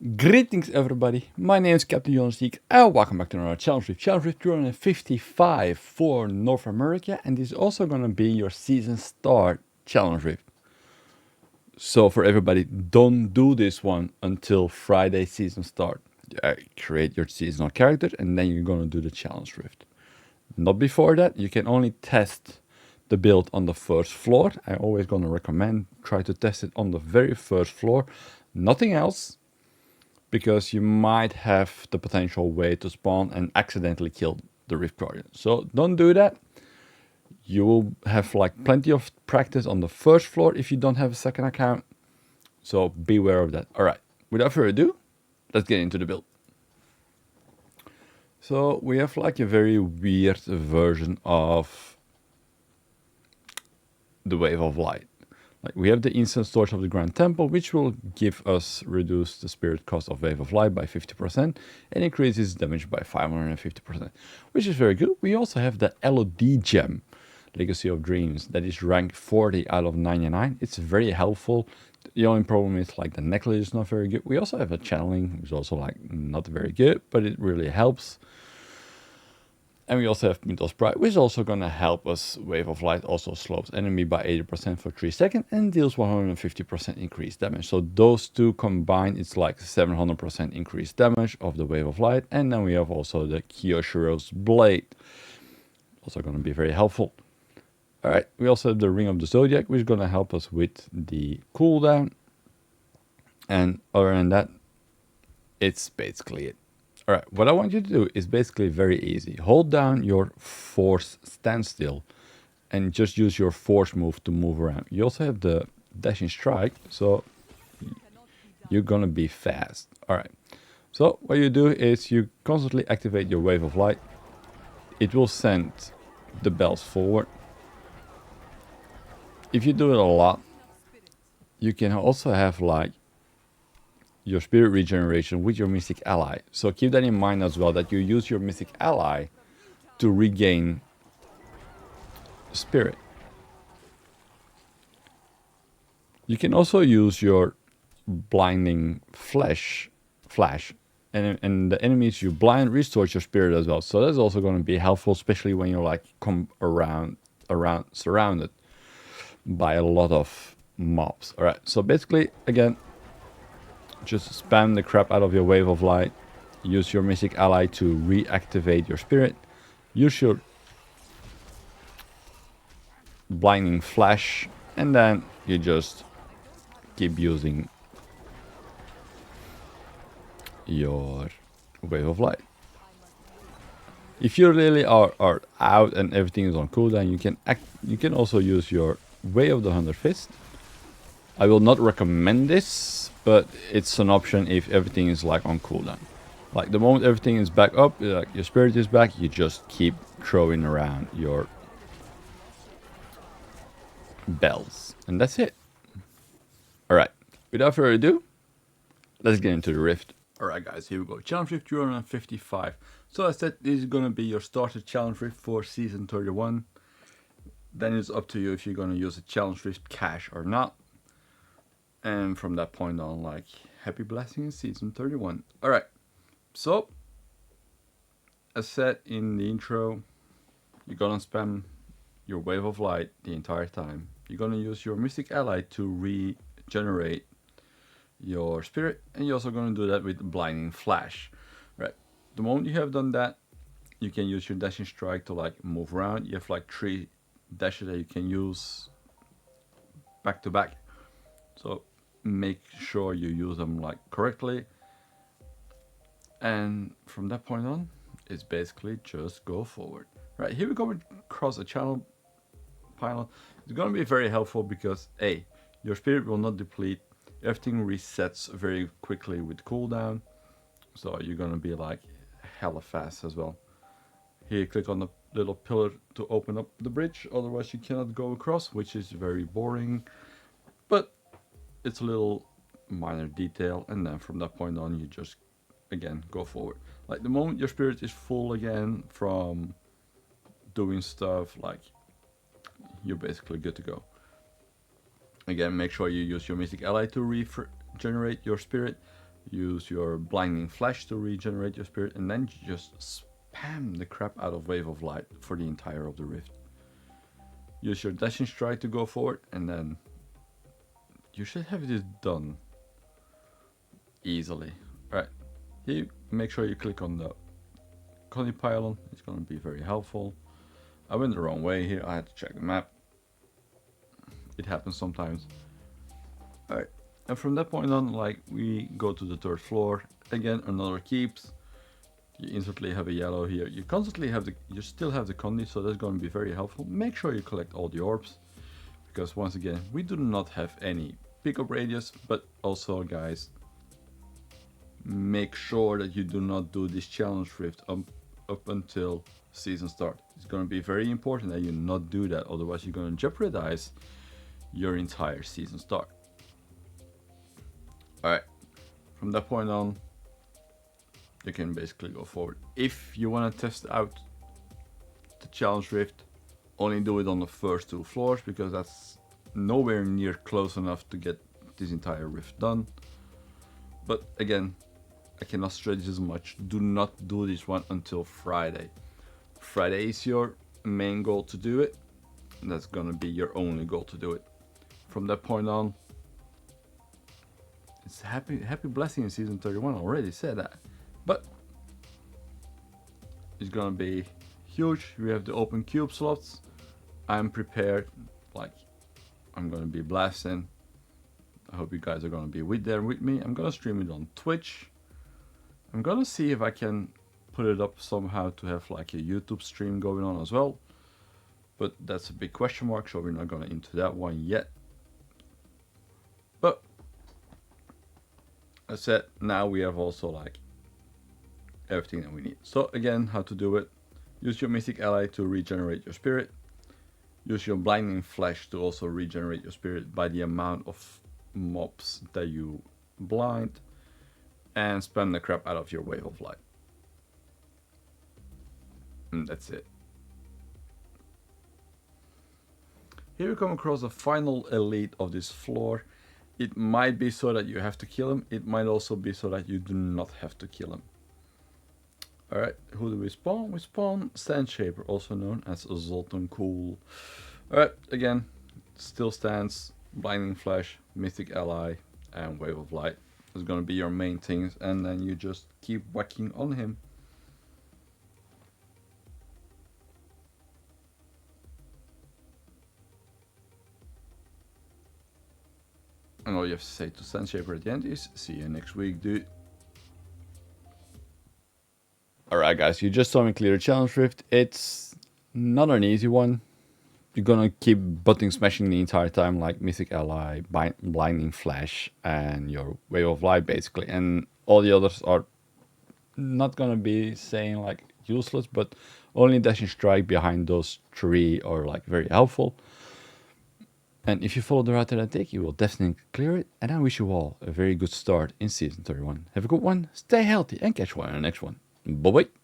Greetings everybody, my name is Captain HonorSeeker and welcome back to another Challenge Rift. Challenge Rift 255 for North America, and this is also going to be your season start Challenge Rift. So for everybody, don't do this one until Friday season start. Create your seasonal character and then you're going to do the Challenge Rift. Not before that. You can only test the build on the first floor. I'm always going to recommend try to test it on the very first floor, nothing else, because you might have the potential way to spawn and accidentally kill the Rift Guardian. So don't do that. You will have like plenty of practice on the first floor if you don't have a second account. So beware of that. All right, without further ado, let's get into the build. So we have like a very weird version of the Wave of Light. Like we have the instant storage of the Grand Temple, which will give us reduce the spirit cost of Wave of Light by 50% and increases damage by 550%, which is very good. We also have the LOD gem, Legacy of Dreams, that is ranked 40 out of 99. It's very helpful. The only problem is like the necklace is not very good. We also have a channeling, which is also like not very good, but it really helps. And we also have Mythos Pride, which is also going to help us. Wave of Light also slows enemy by 80% for 3 seconds and deals 150% increased damage. So those two combined, it's like 700% increased damage of the Wave of Light. And then we have also the Kyoshiro's Blade, also going to be very helpful. All right, we also have the Ring of the Zodiac, which is going to help us with the cooldown. And other than that, it's basically it. All right, what I want you to do is basically very easy. Hold down your force standstill and just use your force move to move around. You also have the dashing strike, so you're gonna be fast. All right, so what you do is you constantly activate your Wave of Light. It will send the bells forward. If you do it a lot, you can also have like your spirit regeneration with your Mystic Ally. So keep that in mind as well, that you use your Mystic Ally to regain spirit. You can also use your blinding flash, and the enemies you blind restores your spirit as well. So that's also going to be helpful, especially when you're like surrounded by a lot of mobs. All right, so basically again, just spam the crap out of your Wave of Light. Use your Mystic Ally to reactivate your spirit. Use your blinding flash, and then you just keep using your Wave of Light. If you really are out and everything is on cooldown, you can also use your Way of the Hundred Fist. I will not recommend this, but it's an option if everything is like on cooldown. Like the moment everything is back up, like your spirit is back, you just keep throwing around your bells, and that's it. All right, without further ado, let's get into the Rift. All right, guys, here we go. Challenge Rift 255. So I said this is gonna be your starter Challenge Rift for season 31. Then it's up to you if you're gonna use a Challenge Rift cache or not. And from that point on, like, happy blessings season 31. All right, so as said in the intro, you're gonna spam your Wave of Light the entire time. You're gonna use your Mystic Ally to regenerate your spirit, and you're also gonna do that with blinding flash. Right, the moment you have done that, you can use your dashing strike to like move around. You have like 3 dashes that you can use back to back, so make sure you use them like correctly. And from that point on, it's basically just go forward. Right, here we go across a channel pylon. It's going to be very helpful because A, your spirit will not deplete. Everything resets very quickly with cooldown, so you're going to be like hella fast as well. Here, click on the little pillar to open up the bridge, otherwise you cannot go across, which is very boring, but it's a little minor detail. And then from that point on, you just again go forward. Like the moment your spirit is full again from doing stuff, like you're basically good to go. Again, make sure you use your Mystic Ally to regenerate your spirit. use your blinding flash to regenerate your spirit, and then you just spam the crap out of Wave of Light for the entire of the rift. Use your dashing strike to go forward, and then you should have this done easily. Alright, here make sure you click on the Conduit Pylon, it's going to be very helpful. I went the wrong way here, I had to check the map. It happens sometimes. Alright, and from that point on, like, we go to the 3rd floor. Again, another keeps. You instantly have a yellow here. You constantly have you still have the Conduit, so that's going to be very helpful. Make sure you collect all the orbs, because once again, we do not have any pickup radius, but also, guys, make sure that you do not do this challenge rift up until season start. It's going to be very important that you not do that, otherwise you're going to jeopardize your entire season start. Alright, from that point on, you can basically go forward. If you want to test out the challenge rift, only do it on the first 2 floors, because that's nowhere near close enough to get this entire rift done. But again, I cannot stress this as much, do not do this one until Friday. Friday is your main goal to do it, and that's gonna be your only goal to do it. From that point on, it's happy blessing in season 31, I already said that. But it's gonna be huge. We have the open cube slots. I'm prepared, like, I'm gonna be blasting. I hope you guys are gonna be there with me. I'm gonna stream it on Twitch. I'm gonna see if I can put it up somehow to have like a YouTube stream going on as well. But that's a big question mark, so we're not gonna into that one yet. But as I said, now we have also like everything that we need. So again, how to do it: use your Mystic Ally to regenerate your spirit. Use your Blinding Flash to also regenerate your spirit by the amount of mobs that you blind. And spam the crap out of your Wave of Light. And that's it. Here we come across the final elite of this floor. It might be so that you have to kill him. It might also be so that you do not have to kill him. Alright, who do we spawn? We spawn Sandshaper, also known as Zoltan Cool. Alright, again, still stands, Blinding Flash, Mystic Ally, and Wave of Light. Is going to be your main things, and then you just keep whacking on him. And all you have to say to Sandshaper at the end is, see you next week, dude. Alright guys, you just saw me clear the challenge rift. It's not an easy one. You're gonna keep button smashing the entire time, like Mystic Ally, Blinding Flash, and your Wave of Light basically. And all the others are not gonna be saying like useless, but only Dashing Strike behind those 3 are like very helpful. And if you follow the route that I take, you will definitely clear it. And I wish you all a very good start in season 31. Have a good one, stay healthy, and catch you on the next one. Bye bye.